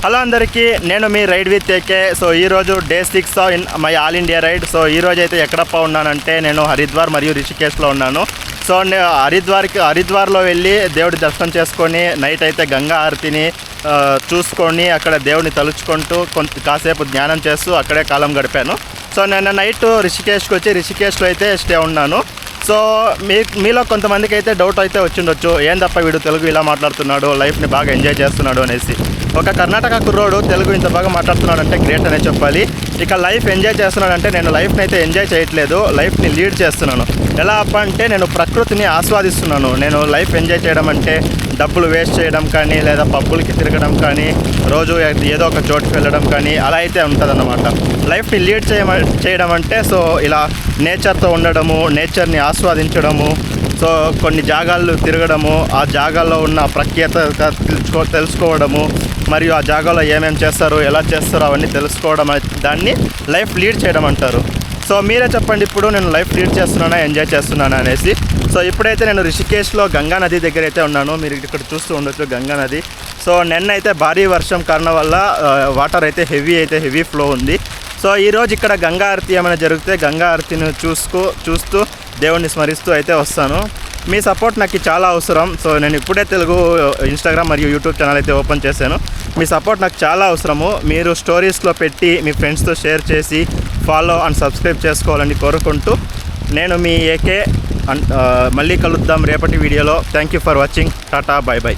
Hello అందరికీ, నేను మీ రైడ్ విత్ ఏకే. సో ఈరోజు day 6 in my all India ride. So ఈరోజు అయితే ఎక్కడప్ప ఉన్నానంటే నేను హరిద్వార్ మరియు రిషికేశ్లో ఉన్నాను. సో హరిద్వార్లో వెళ్ళి దేవుడి దర్శనం చేసుకొని నైట్ అయితే గంగా హారతిని చూసుకొని అక్కడ దేవుడిని తలుచుకుంటూ కాసేపు ధ్యానం చేస్తూ అక్కడే కాలం గడిపాను. సో నేను నైట్ రిషికేష్కి వచ్చి రిషికేశ్లో అయితే స్టే ఉన్నాను. సో మీలో కొంతమందికి అయితే డౌట్ అయితే వచ్చిండొచ్చు, ఏం తప్ప వీడు తెలుగు ఇలా మాట్లాడుతున్నాడు, లైఫ్ని బాగా ఎంజాయ్ చేస్తున్నాడు అనేసి. ఒక కర్ణాటక కుర్రోడు తెలుగు ఇంత బాగా మాట్లాడుతున్నాడు అంటే గ్రేట్ అనే చెప్పాలి. ఇక లైఫ్ ఎంజాయ్ చేస్తున్నాడంటే నేను లైఫ్ని అయితే ఎంజాయ్ చేయట్లేదు, లైఫ్ని లీడ్ చేస్తున్నాను. ఎలా అప్ప అంటే నేను ప్రకృతిని ఆస్వాదిస్తున్నాను. నేను లైఫ్ ఎంజాయ్ చేయడం అంటే డబ్బులు వేస్ట్ చేయడం కానీ, లేదా పబ్బులకి తిరగడం కానీ, రోజు ఏదో ఒక చోటుకి వెళ్ళడం కానీ అలా అయితే ఉంటుందన్నమాట. లైఫ్ని లీడ్ చేయడం అంటే సో ఇలా నేచర్తో ఉండడము, నేచర్ని ఆస్వాదించడము, సో కొన్ని జాగాలు తిరగడము, ఆ జాగాల్లో ఉన్న ప్రఖ్యాత తెలుసుకోవడము, మరియు ఆ జాగాలో ఏమేమి చేస్తారు, ఎలా చేస్తారో అవన్నీ తెలుసుకోవడం, దాన్ని లైఫ్ లీడ్ చేయడం అంటారు. సో మీరే చెప్పండి, ఇప్పుడు నేను లైఫ్ లీడ్ చేస్తున్నానా, ఎంజాయ్ చేస్తున్నానా అనేసి. సో ఇప్పుడైతే నేను రిషికేశ్లో గంగా నది దగ్గర అయితే ఉన్నాను. మీరు ఇక్కడ చూస్తూ ఉండొచ్చు గంగా నది. సో నిన్నైతే భారీ వర్షం కారణం వల్ల వాటర్ అయితే హెవీ ఫ్లో ఉంది. సో ఈరోజు ఇక్కడ గంగా ఆరతి ఏమైనా జరిగితే గంగా ఆరతిని చూస్తూ దేవుణ్ణి స్మరిస్తూ అయితే వస్తాను. మీ సపోర్ట్ నాకు చాలా అవసరం. సో నేను ఇప్పుడే తెలుగు ఇన్స్టాగ్రామ్ మరియు యూట్యూబ్ ఛానల్ అయితే ఓపెన్ చేశాను. మీ సపోర్ట్ నాకు చాలా అవసరము. మీరు స్టోరీస్లో పెట్టి మీ ఫ్రెండ్స్తో షేర్ చేసి ఫాలో అండ్ సబ్స్క్రైబ్ చేసుకోవాలని కోరుకుంటూ నేను మీ ఏకే. మళ్ళీ కలుద్దాం రేపటి వీడియోలో. Thank you for watching. Tata, by by.